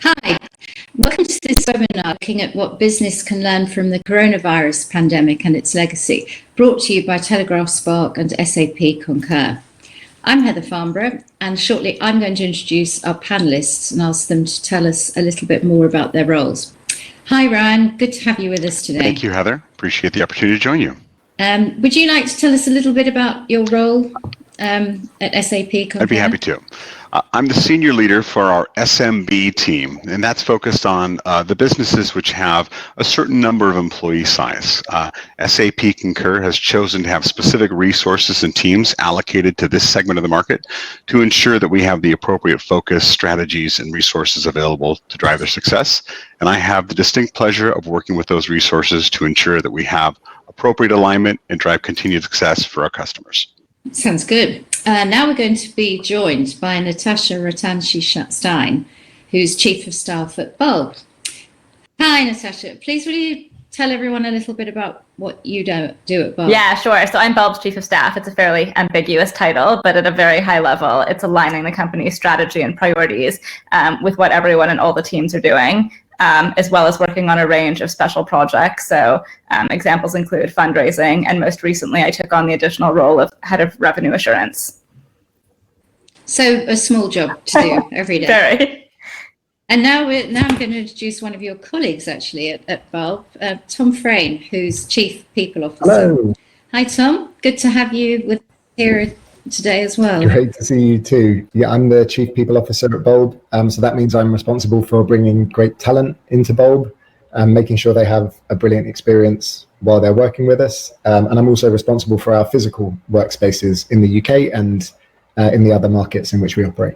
Hi, welcome to this webinar looking at what business can learn from the coronavirus pandemic and its legacy, brought to you by Telegraph Spark and SAP Concur. I'm Heather Farnborough, and shortly I'm going to introduce our panellists and ask them to tell us a little bit more about their roles. Hi Ryan, good to have you with us today. Thank you, Heather. Appreciate the opportunity to join you. Would you like to tell us a little bit about your role at SAP Concur? I'd be happy to. I'm the senior leader for our SMB team, and that's focused on the businesses which have a certain number of employee size. SAP Concur has chosen to have specific resources and teams allocated to this segment of the market to ensure that we have the appropriate focus, strategies, and resources available to drive their success. And I have the distinct pleasure of working with those resources to ensure that we have appropriate alignment and drive continued success for our customers. Sounds good. Now we're going to be joined by Natasha Stein, who's Chief of Staff at Bulb. Hi, Natasha. Please, will you tell everyone a little bit about what you do at Bulb? Yeah, sure. So I'm Bulb's Chief of Staff. It's a fairly ambiguous title, but at a very high level, it's aligning the company's strategy and priorities with what everyone and all the teams are doing. As well as working on a range of special projects. So examples include fundraising, and most recently I took on the additional role of Head of Revenue Assurance. So a small job to do every day. Very. And now I'm going to introduce one of your colleagues actually at Bulb, Tom Frayne, who's Chief People Officer. Hello. Hi Tom, good to have you with here today as well. Great to see you too. Yeah, I'm the Chief People Officer at Bulb, so that means I'm responsible for bringing great talent into Bulb and making sure they have a brilliant experience while they're working with us. And I'm also responsible for our physical workspaces in the UK and in the other markets in which we operate.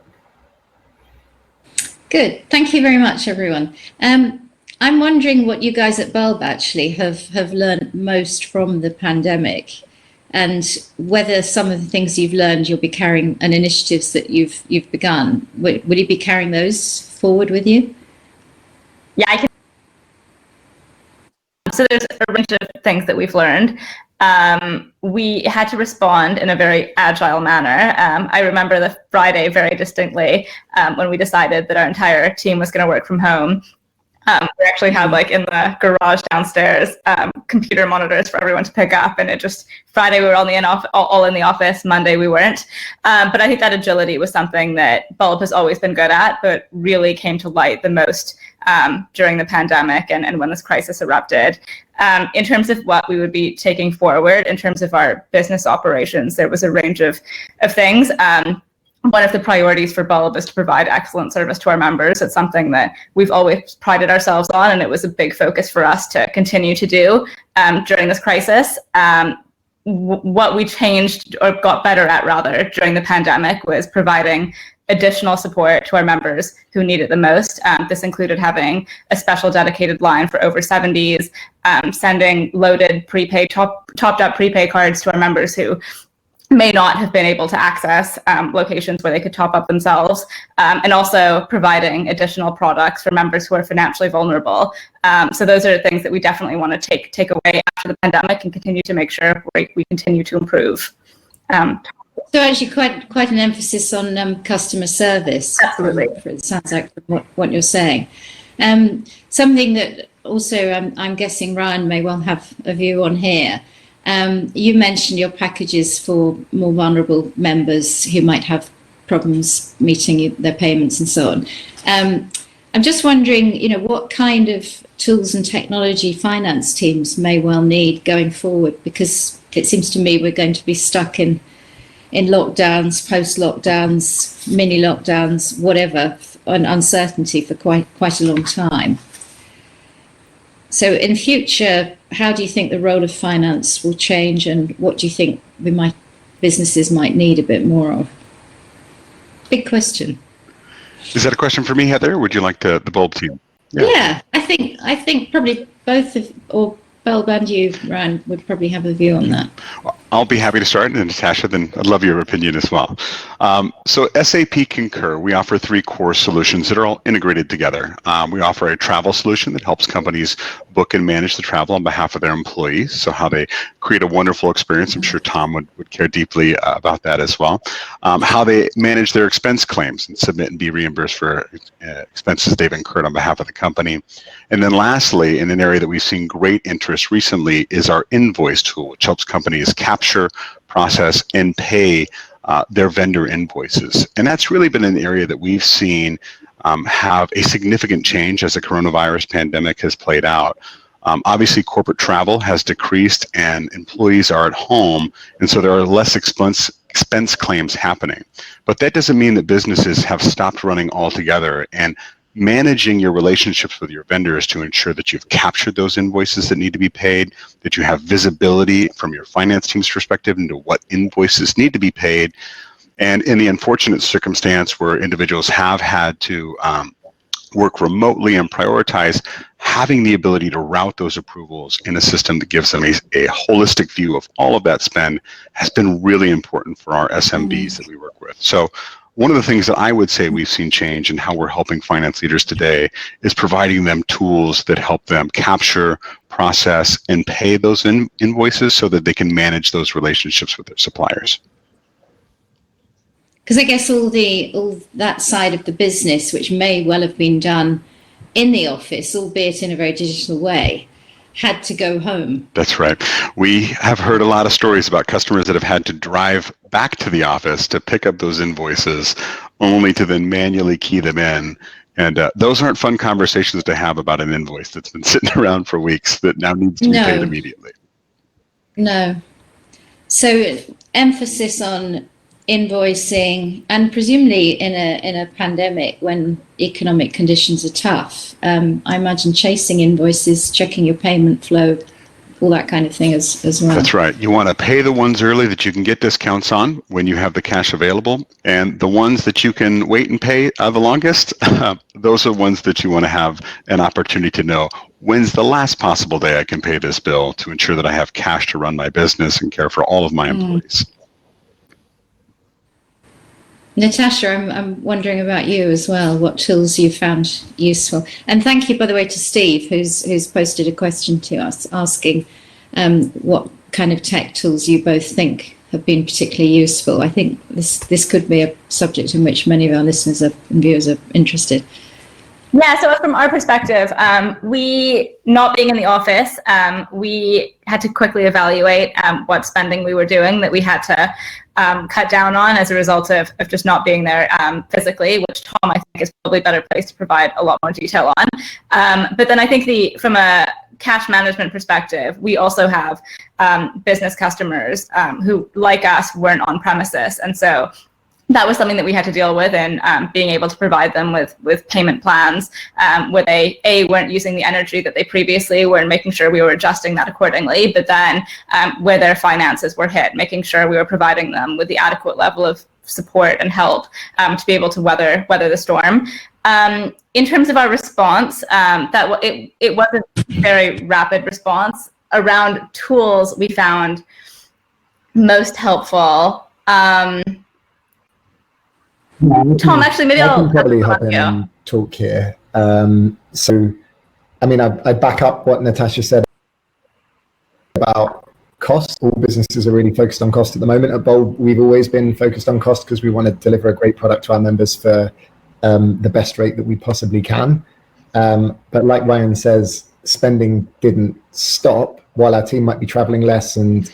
Good, thank you very much everyone. I'm wondering what you guys at Bulb actually have learned most from the pandemic, and whether some of the things you've learned you'll be carrying and initiatives that you've begun. Will you be carrying those forward with you? Yeah, I can. So there's a range of things that we've learned. We had to respond in a very agile manner. I remember the Friday very distinctly when we decided that our entire team was going to work from home. We actually had, like, in the garage downstairs, computer monitors for everyone to pick up, and it just, Friday we were all in the office, Monday we weren't. But I think that agility was something that Bulb has always been good at, but really came to light the most during the pandemic and when this crisis erupted. In terms of what we would be taking forward, in terms of our business operations, there was a range of things. One of the priorities for Bulb is to provide excellent service to our members. It's something that we've always prided ourselves on, and it was a big focus for us to continue to do during this crisis. What we changed, or got better at rather, during the pandemic was providing additional support to our members who need it the most. This included having a special dedicated line for over 70s, sending loaded prepaid, topped up prepaid cards to our members who may not have been able to access locations where they could top up themselves, and also providing additional products for members who are financially vulnerable. So those are things that we definitely want to take away after the pandemic and continue to make sure we continue to improve. So actually quite an emphasis on customer service. Absolutely. It sounds like what you're saying. Something that also I'm guessing Ryan may well have a view on here. You mentioned your packages for more vulnerable members who might have problems meeting their payments and so on. I'm just wondering, what kind of tools and technology finance teams may well need going forward, because it seems to me we're going to be stuck in lockdowns, post-lockdowns, mini lockdowns, whatever, and uncertainty for quite a long time. So in future, how do you think the role of finance will change, and what do you think businesses might need a bit more of? Big question. Is that a question for me, Heather, or would you like the Bulb team? Yeah, I think probably both or Bulb and you, Ryan, would probably have a view on that. I'll be happy to start, and Natasha, then I'd love your opinion as well. So SAP Concur, we offer 3 core solutions that are all integrated together. We offer a travel solution that helps companies book and manage the travel on behalf of their employees, so how they create a wonderful experience. I'm sure Tom would care deeply about that as well. How they manage their expense claims and submit and be reimbursed for expenses they've incurred on behalf of the company. And then lastly, in an area that we've seen great interest recently, is our Invoice tool, which helps companies capture, process, and pay their vendor invoices. And that's really been an area that we've seen have a significant change as the coronavirus pandemic has played out. Obviously, corporate travel has decreased and employees are at home, and so there are less expense claims happening. But that doesn't mean that businesses have stopped running altogether, and managing your relationships with your vendors to ensure that you've captured those invoices that need to be paid, that you have visibility from your finance team's perspective into what invoices need to be paid. And in the unfortunate circumstance where individuals have had to work remotely and prioritize, having the ability to route those approvals in a system that gives them a holistic view of all of that spend has been really important for our SMBs that we work with. So one of the things that I would say we've seen change in how we're helping finance leaders today is providing them tools that help them capture, process, and pay those invoices so that they can manage those relationships with their suppliers. Because I guess all that side of the business, which may well have been done in the office, albeit in a very digital way, had to go home. That's right. We have heard a lot of stories about customers that have had to drive back to the office to pick up those invoices, only to then manually key them in. And those aren't fun conversations to have about an invoice that's been sitting around for weeks that now needs to be paid immediately. No. So emphasis on invoicing, and presumably in a pandemic when economic conditions are tough, I imagine chasing invoices, checking your payment flow, all that kind of thing as well. That's right. You want to pay the ones early that you can get discounts on when you have the cash available, and the ones that you can wait and pay the longest, those are ones that you want to have an opportunity to know when's the last possible day I can pay this bill to ensure that I have cash to run my business and care for all of my employees. Natasha, I'm wondering about you as well, what tools you found useful. And thank you, by the way, to Steve, who's posted a question to us asking what kind of tech tools you both think have been particularly useful. I think this could be a subject in which many of our listeners and viewers are interested. Yeah, so from our perspective, we, not being in the office, we had to quickly evaluate what spending we were doing that we had to cut down on as a result of just not being there physically, which Tom, I think, is probably a better place to provide a lot more detail on. But then I think from a cash management perspective, we also have business customers who, like us, weren't on premises. And so that was something that we had to deal with, and being able to provide them with payment plans where they weren't using the energy that they previously were, and making sure we were adjusting that accordingly. But then where their finances were hit, making sure we were providing them with the adequate level of support and help to be able to weather the storm. In terms of our response, it wasn't a very rapid response. Around tools, we found most helpful. Tom, actually, maybe I can probably hop in and talk here. So, I mean, I back up what Natasha said about cost. All businesses are really focused on cost at the moment. At Bold, we've always been focused on cost because we want to deliver a great product to our members for the best rate that we possibly can. But like Ryan says, spending didn't stop. While our team might be traveling less and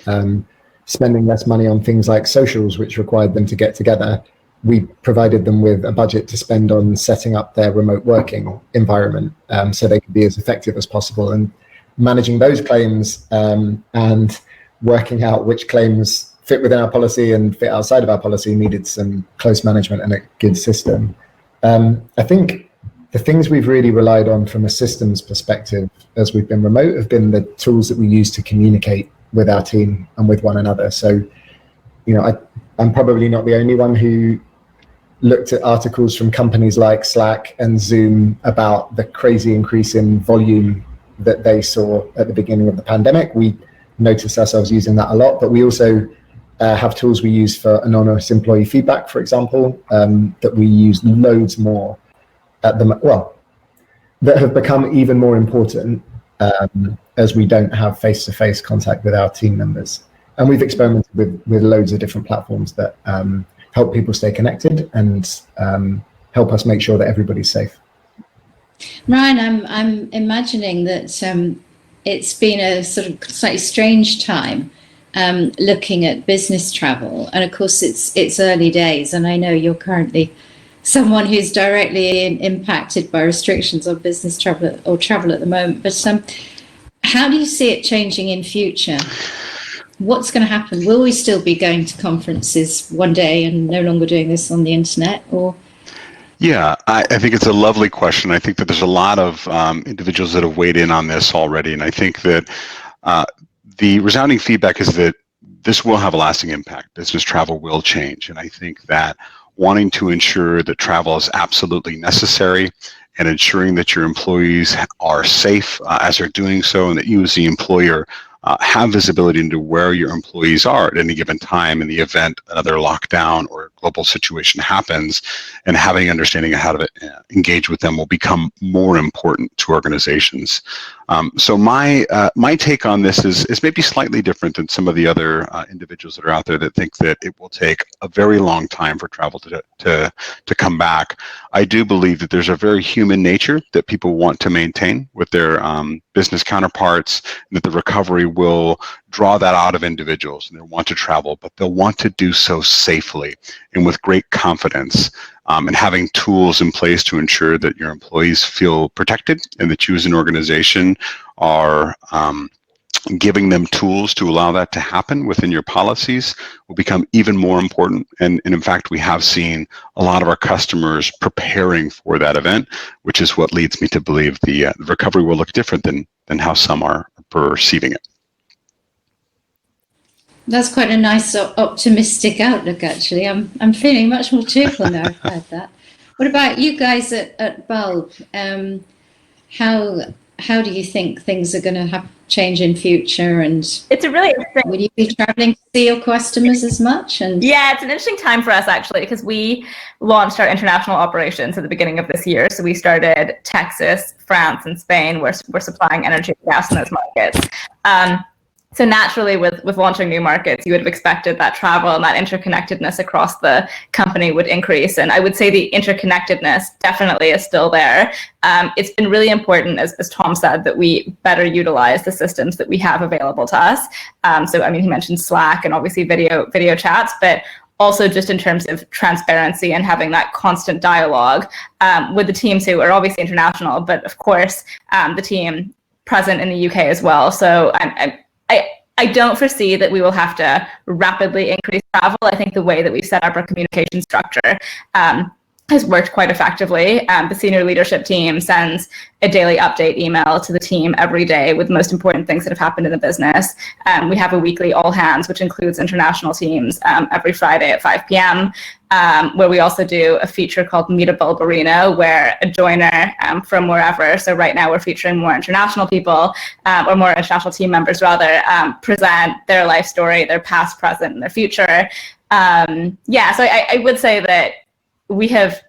spending less money on things like socials, which required them to get together, we provided them with a budget to spend on setting up their remote working environment so they could be as effective as possible. And managing those claims and working out which claims fit within our policy and fit outside of our policy needed some close management and a good system. I think the things we've really relied on from a systems perspective as we've been remote have been the tools that we use to communicate with our team and with one another. So, you know, I'm probably not the only one who looked at articles from companies like Slack and Zoom about the crazy increase in volume that they saw at the beginning of the pandemic. We noticed ourselves using that a lot, but we also have tools we use for anonymous employee feedback, for example, that we use loads more at the, well, that have become even more important as we don't have face-to-face contact with our team members. And we've experimented with loads of different platforms that help people stay connected and help us make sure that everybody's safe. Ryan, I'm imagining that it's been a sort of slightly strange time looking at business travel, and of course it's early days, and I know you're currently someone who's directly impacted by restrictions on business travel or travel at the moment. But how do you see it changing in future? What's going to happen? Will we still be going to conferences one day and no longer doing this on the internet, or? Yeah, I think it's a lovely question. I think that there's a lot of individuals that have weighed in on this already, and I think that the resounding feedback is that this will have a lasting impact. Business travel will change, and I think that wanting to ensure that travel is absolutely necessary and ensuring that your employees are safe as they're doing so, and that you as the employer have visibility into where your employees are at any given time in the event another lockdown or global situation happens, and having understanding of how to engage with them will become more important to organizations. So my take on this is maybe slightly different than some of the other individuals that are out there that think that it will take a very long time for travel to come back. I do believe that there's a very human nature that people want to maintain with their business counterparts, and that the recovery will draw that out of individuals, and they want to travel, but they'll want to do so safely and with great confidence, and having tools in place to ensure that your employees feel protected and that you as an organization are giving them tools to allow that to happen within your policies will become even more important. And in fact, we have seen a lot of our customers preparing for that event, which is what leads me to believe the recovery will look different than how some are perceiving it. That's quite a nice optimistic outlook, actually. I'm feeling much more cheerful now I've heard that. What about you guys at Bulb? How do you think things are going to change in future? And it's a really interesting. Will you be traveling to see your customers as much? And yeah, it's an interesting time for us actually, because we launched our international operations at the beginning of this year. So we started Texas, France, and Spain. We're supplying energy and gas in those markets. So naturally, with launching new markets, you would have expected that travel and that interconnectedness across the company would increase. And I would say the interconnectedness definitely is still there. It's been really important, as Tom said, that we better utilize the systems that we have available to us. So, I mean, he mentioned Slack and obviously video chats, but also just in terms of transparency and having that constant dialogue with the teams who are obviously international, but of course, the team present in the UK as well. So I don't foresee that we will have to rapidly increase travel. I think the way that we've set up our communication structure has worked quite effectively. The senior leadership team sends a daily update email to the team every day with the most important things that have happened in the business. We have a weekly all hands, which includes international teams, every Friday at 5 p.m., where we also do a feature called Meet a Bulbarino, where a joiner from wherever, so right now we're featuring more international people, or more international team members rather, present their life story, their past, present, and their future. Yeah, so I would say that we have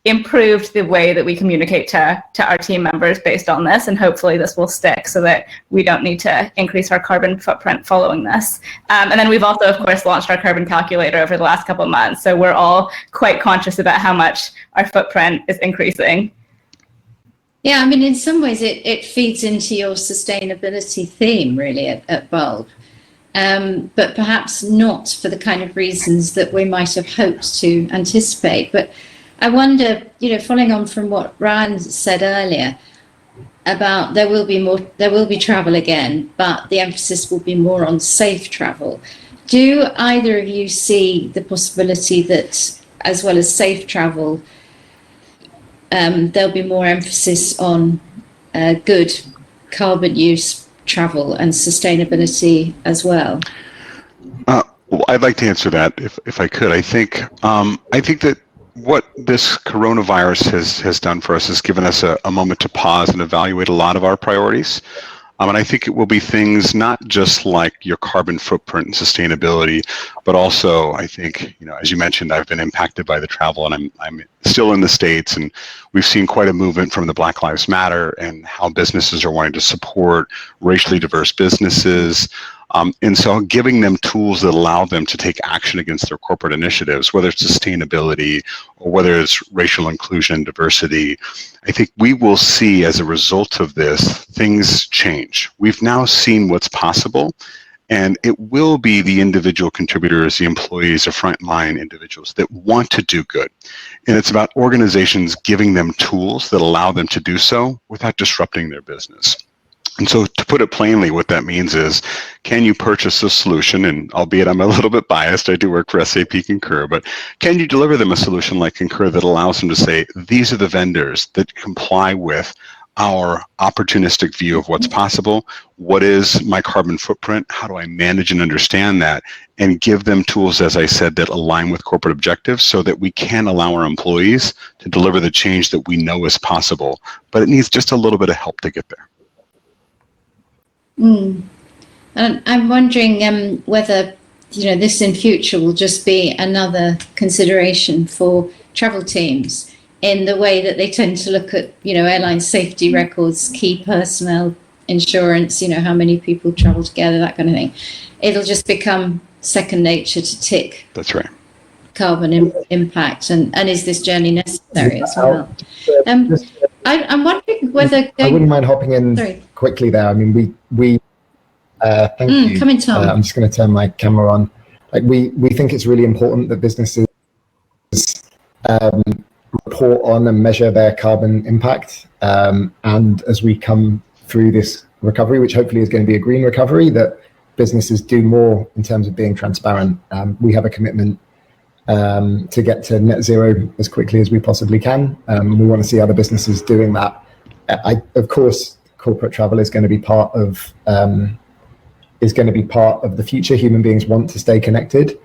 improved the way that we communicate to our team members based on this, and hopefully this will stick so that we don't need to increase our carbon footprint following this. And then we've also, of course, launched our carbon calculator over the last couple of months, so we're all quite conscious about how much our footprint is increasing. yeah, I mean, in some ways it feeds into your sustainability theme, really, at Bulb. But perhaps not for the kind of reasons that we might have hoped to anticipate. But I wonder, following on from what Ryan said earlier about there will be travel again, but the emphasis will be more on safe travel. Do either of you see the possibility that, as well as safe travel, there'll be more emphasis on good carbon use travel and sustainability as well? Well, I'd like to answer that if I could. I think that what this coronavirus has done for us has given us a moment to pause and evaluate a lot of our priorities. And I think it will be things not just like your carbon footprint and sustainability, but also I think, as you mentioned, I've been impacted by the travel, and I'm still in the States, and we've seen quite a movement from the Black Lives Matter and how businesses are wanting to support racially diverse businesses. And so giving them tools that allow them to take action against their corporate initiatives, whether it's sustainability or whether it's racial inclusion and diversity, I think we will see as a result of this, things change. We've now seen what's possible, and it will be the individual contributors, the employees, the frontline individuals that want to do good. And it's about organizations giving them tools that allow them to do so without disrupting their business. And so to put it plainly, what that means is, can you purchase a solution, and albeit I'm a little bit biased, I do work for SAP Concur, but can you deliver them a solution like Concur that allows them to say, these are the vendors that comply with our opportunistic view of what's possible, what is my carbon footprint, how do I manage and understand that, and give them tools, as I said, that align with corporate objectives so that we can allow our employees to deliver the change that we know is possible, but it needs just a little bit of help to get there. And I'm wondering whether this in future will just be another consideration for travel teams in the way that they tend to look at airline safety records, key personnel, insurance, how many people travel together, that kind of thing. It'll just become second nature to tick. That's right. Carbon impact, and is this journey necessary as well? I'm wondering whether I wouldn't mind hopping in quickly there. I mean, we thank you. Come in, Tom. I'm just going to turn my camera on. We think it's really important that businesses report on and measure their carbon impact. And as we come through this recovery, which hopefully is going to be a green recovery, that businesses do more in terms of being transparent. We have a commitment to get to net zero as quickly as we possibly can. We want to see other businesses doing that. Of course, corporate travel is going to be part of the future. Human beings want to stay connected,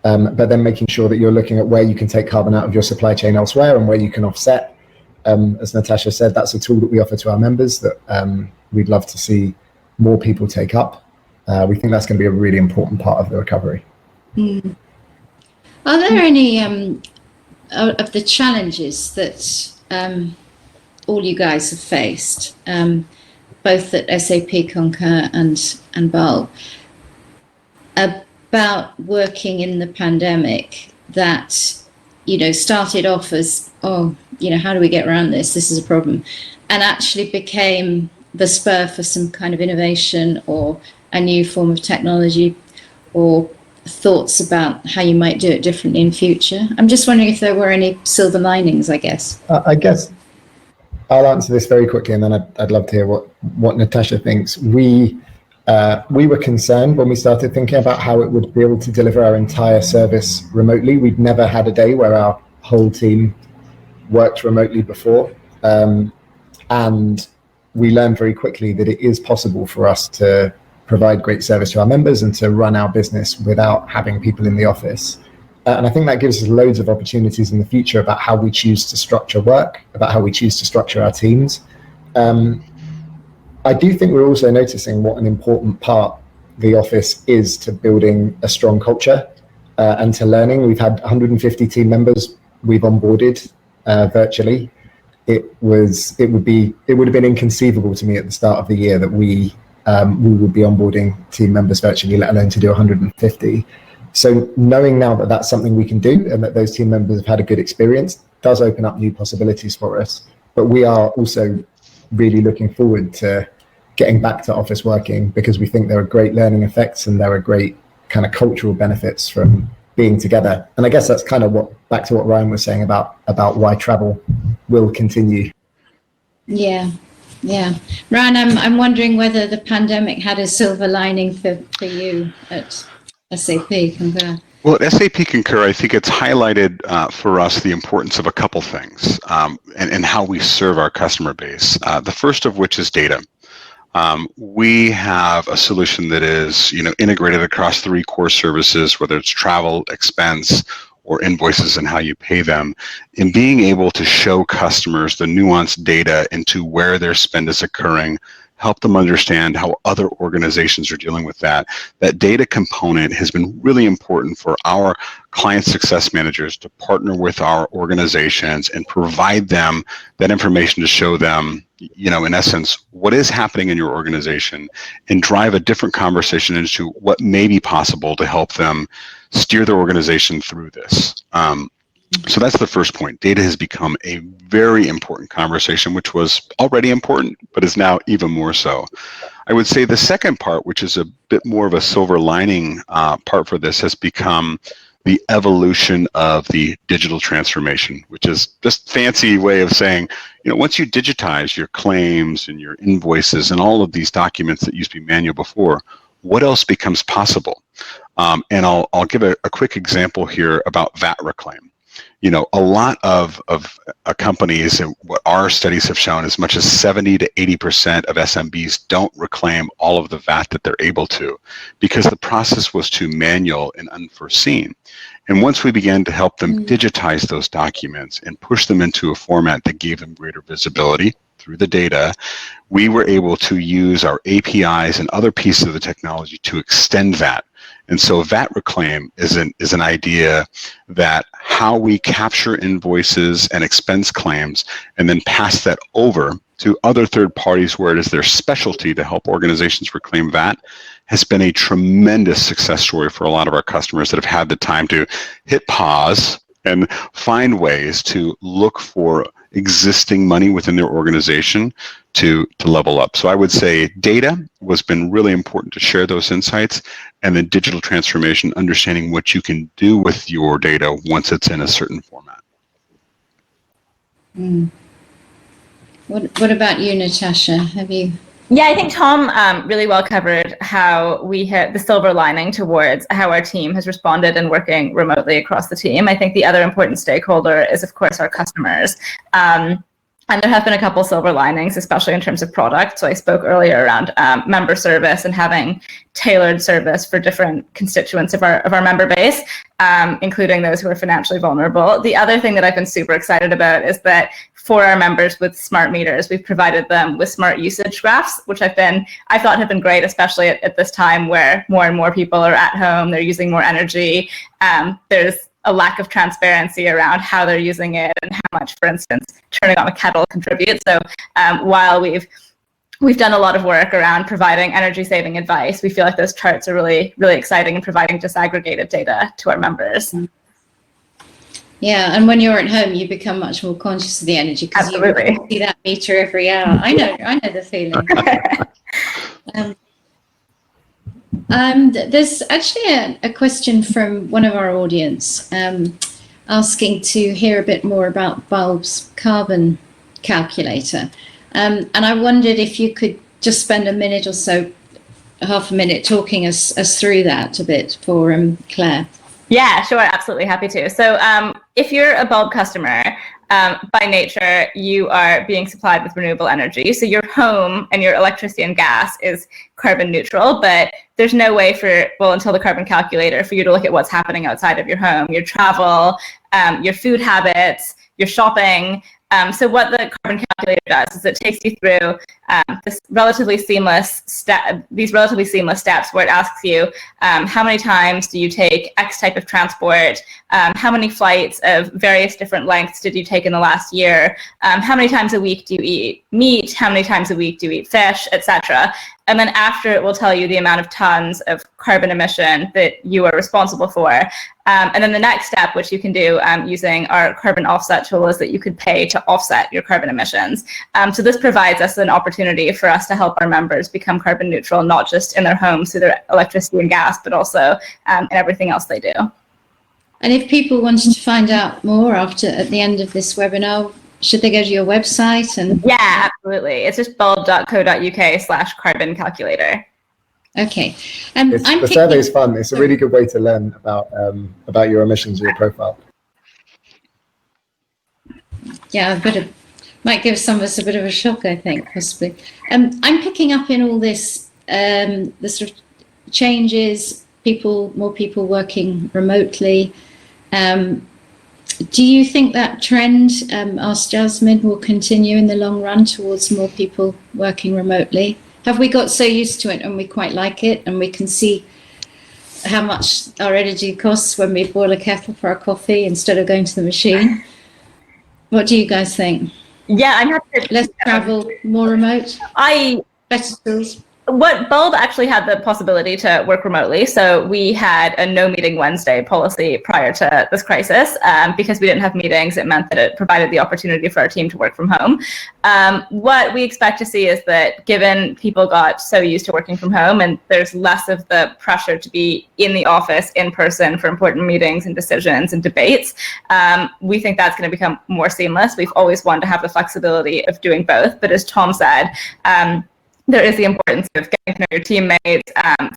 but then making sure that you're looking at where you can take carbon out of your supply chain elsewhere and where you can offset. As Natasha said, that's a tool that we offer to our members that we'd love to see more people take up. We think that's going to be a really important part of the recovery. Mm. Are there any of the challenges that all you guys have faced, both at SAP Concur and Bulb, about working in the pandemic that started off as, how do we get around this? This is a problem, and actually became the spur for some kind of innovation or a new form of technology, or thoughts about how you might do it differently in future? I'm just wondering if there were any silver linings, I guess. I guess I'll answer this very quickly, and then I'd love to hear what Natasha thinks. We were concerned when we started thinking about how it would be able to deliver our entire service remotely. We'd never had a day where our whole team worked remotely before. And we learned very quickly that it is possible for us to provide great service to our members and to run our business without having people in the office. And I think that gives us loads of opportunities in the future about how we choose to structure work, about how we choose to structure our teams. I do think we're also noticing what an important part the office is to building a strong culture and to learning. We've had 150 team members we've onboarded virtually. It would have been inconceivable to me at the start of the year that we would be onboarding team members virtually, let alone to do 150. So knowing now that that's something we can do and that those team members have had a good experience does open up new possibilities for us. But we are also really looking forward to getting back to office working, because we think there are great learning effects and there are great kind of cultural benefits from being together. And I guess that's kind of back to what Ryan was saying about why travel will continue. Yeah. Ryan, I'm wondering whether the pandemic had a silver lining for you at SAP Concur. Well, at SAP Concur, I think it's highlighted for us the importance of a couple things and how we serve our customer base. The first of which is data. We have a solution that is, integrated across 3 core services, whether it's travel, expense, or invoices and how you pay them, in being able to show customers the nuanced data into where their spend is occurring, help them understand how other organizations are dealing with that. That data component has been really important for our client success managers to partner with our organizations and provide them that information to show them, you know, in essence, what is happening in your organization, and drive a different conversation into what may be possible to help them steer their organization through this. So that's the first point. Data has become a very important conversation, which was already important, but is now even more so. I would say the second part, which is a bit more of a silver lining part for this, has become the evolution of the digital transformation, which is just a fancy way of saying, you know, once you digitize your claims and your invoices and all of these documents that used to be manual before, what else becomes possible? And I'll give a quick example here about VAT reclaim. You know, a lot of companies, and what our studies have shown, as much as 70 to 80% of SMBs don't reclaim all of the VAT that they're able to, because the process was too manual and unforeseen. And once we began to help them digitize those documents and push them into a format that gave them greater visibility through the data, we were able to use our APIs and other pieces of the technology to extend that. And so VAT reclaim is an idea that how we capture invoices and expense claims and then pass that over to other third parties where it is their specialty to help organizations reclaim VAT has been a tremendous success story for a lot of our customers that have had the time to hit pause and find ways to look for existing money within their organization to level up. So I would say data has been really important to share those insights, and then digital transformation, understanding what you can do with your data once it's in a certain format. What about you, Natasha? Have you? Yeah, I think Tom really well covered how we hit the silver lining towards how our team has responded in working remotely across the team. I think the other important stakeholder is, of course, our customers. And there have been a couple silver linings, especially in terms of product. So I spoke earlier around member service and having tailored service for different constituents of our member base, including those who are financially vulnerable. The other thing that I've been super excited about is that for our members with smart meters, we've provided them with smart usage graphs, which I thought have been great, especially at this time where more and more people are at home, they're using more energy. There's a lack of transparency around how they're using it and how much, for instance, turning on a kettle contributes. So while we've done a lot of work around providing energy saving advice, we feel like those charts are really, really exciting in providing disaggregated data to our members. Yeah, and when you're at home, you become much more conscious of the energy because you see that meter every hour. I know the feeling. There's actually a question from one of our audience asking to hear a bit more about Bulb's carbon calculator. And I wondered if you could just spend a minute or so, half a minute, talking us through that a bit for Claire. Yeah, sure, absolutely, happy to. So if you're a Bulb customer, by nature, you are being supplied with renewable energy. So your home and your electricity and gas is carbon neutral, but there's no way until the carbon calculator, for you to look at what's happening outside of your home, your travel, your food habits, your shopping. So what the carbon calculator does is it takes you through these relatively seamless steps where it asks you how many times do you take X type of transport, how many flights of various different lengths did you take in the last year, how many times a week do you eat meat, how many times a week do you eat fish, etc. And then after, it will tell you the amount of tons of carbon emission that you are responsible for. And then the next step, which you can do using our carbon offset tool, is that you could pay to offset your carbon emissions. So this provides us an opportunity for us to help our members become carbon neutral, not just in their homes through their electricity and gas, but also in everything else they do. And if people wanted to find out more at the end of this webinar, should they go to your website? Yeah, absolutely. It's just bulb.co.uk/carbon calculator. Okay. The survey is fun. It's a really good way to learn about your emissions, your profile. Yeah, might give some of us a bit of a shock, I think, possibly. I'm picking up in all this, the sort of changes, more people working remotely. Do you think that trend, ask Jasmine, will continue in the long run towards more people working remotely? Have we got so used to it and we quite like it, and we can see how much our energy costs when we boil a kettle for our coffee instead of going to the machine? What do you guys think? Yeah, I'm happy to. Less travel, more remote, better tools? What Bulb actually had the possibility to work remotely. So we had a no meeting Wednesday policy prior to this crisis. Because we didn't have meetings, it meant that it provided the opportunity for our team to work from home. What we expect to see is that given people got so used to working from home and there's less of the pressure to be in the office in person for important meetings and decisions and debates, we think that's going to become more seamless. We've always wanted to have the flexibility of doing both. But as Tom said, there is the importance of getting to know your teammates,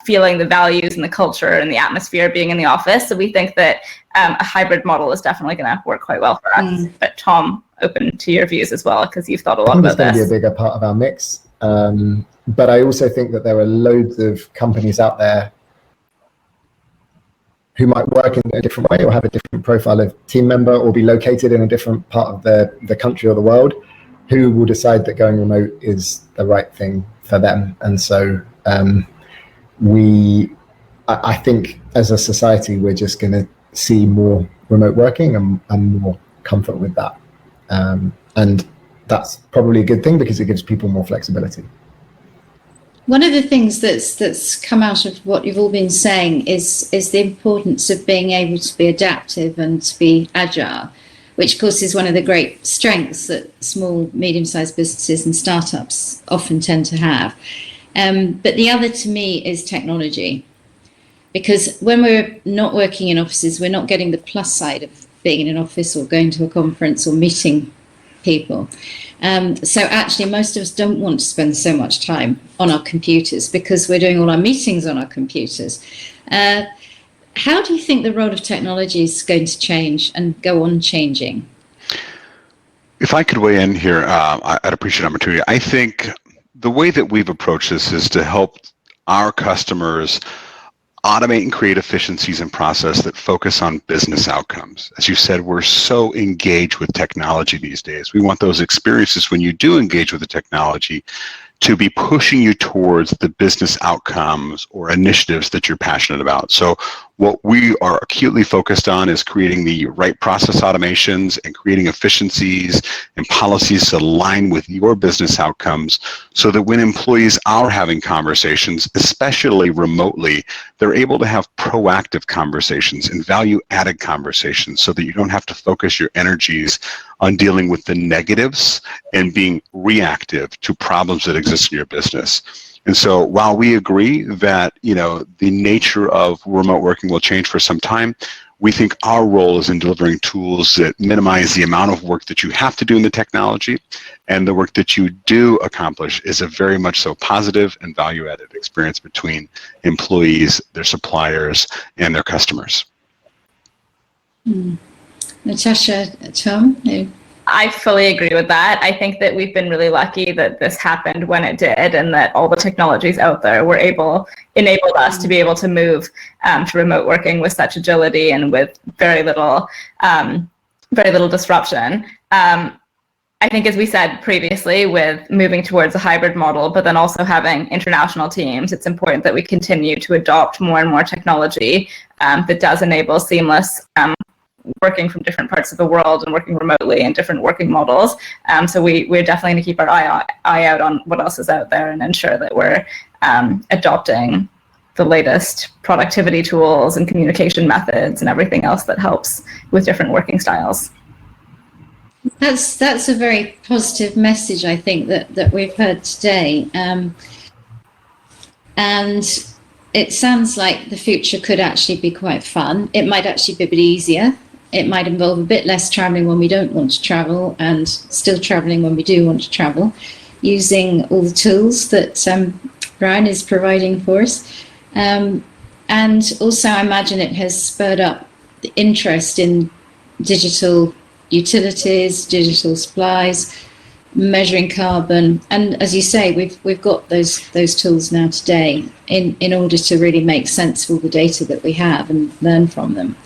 feeling the values and the culture and the atmosphere being in the office. So we think that a hybrid model is definitely going to work quite well for us. But Tom, open to your views as well, because you've thought a lot about this. It's going to be a bigger part of our mix. But I also think that there are loads of companies out there who might work in a different way or have a different profile of team member or be located in a different part of the country or the world, who will decide that going remote is the right thing for them. And so I think as a society, we're just going to see more remote working and more comfort with that. And that's probably a good thing because it gives people more flexibility. One of the things that's come out of what you've all been saying is the importance of being able to be adaptive and to be agile, which of course is one of the great strengths that small, medium-sized businesses and startups often tend to have. But the other to me is technology, because when we're not working in offices, we're not getting the plus side of being in an office or going to a conference or meeting people. So actually most of us don't want to spend so much time on our computers because we're doing all our meetings on our computers. How do you think the role of technology is going to change and go on changing? If I could weigh in here, I'd appreciate an opportunity. I think the way that we've approached this is to help our customers automate and create efficiencies in process that focus on business outcomes. As you said, we're so engaged with technology these days. We want those experiences when you do engage with the technology to be pushing you towards the business outcomes or initiatives that you're passionate about. So what we are acutely focused on is creating the right process automations and creating efficiencies and policies to align with your business outcomes so that when employees are having conversations, especially remotely, they're able to have proactive conversations and value-added conversations so that you don't have to focus your energies on dealing with the negatives and being reactive to problems that exist in your business. And so while we agree that, the nature of remote working will change for some time, we think our role is in delivering tools that minimize the amount of work that you have to do in the technology, and the work that you do accomplish is a very much so positive and value-added experience between employees, their suppliers, and their customers. Natasha, Tom? I fully agree with that. I think that we've been really lucky that this happened when it did, and that all the technologies out there enabled us to be able to move to remote working with such agility and with very little disruption. I think, as we said previously, with moving towards a hybrid model, but then also having international teams, it's important that we continue to adopt more and more technology that does enable seamless working from different parts of the world and working remotely in different working models. So we're definitely going to keep our eye out on what else is out there and ensure that we're adopting the latest productivity tools and communication methods and everything else that helps with different working styles. That's a very positive message, I think, that we've heard today. And it sounds like the future could actually be quite fun. It might actually be a bit easier. It might involve a bit less traveling when we don't want to travel and still traveling when we do want to travel, using all the tools that Brian is providing for us. And also, I imagine it has spurred up the interest in digital utilities, digital supplies, measuring carbon. And as you say, we've got those tools now today in order to really make sense of all the data that we have and learn from them.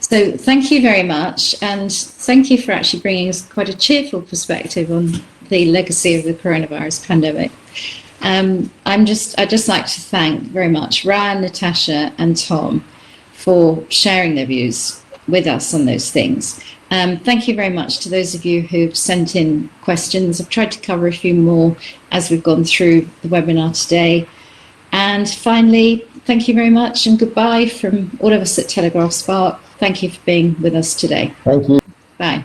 So thank you very much, and thank you for actually bringing us quite a cheerful perspective on the legacy of the coronavirus pandemic. I'd just like to thank very much Ryan, Natasha, and Tom for sharing their views with us on those things. Thank you very much to those of you who've sent in questions. I've tried to cover a few more as we've gone through the webinar today. And finally, thank you very much and goodbye from all of us at Telegraph Spark. Thank you for being with us today. Thank you. Bye.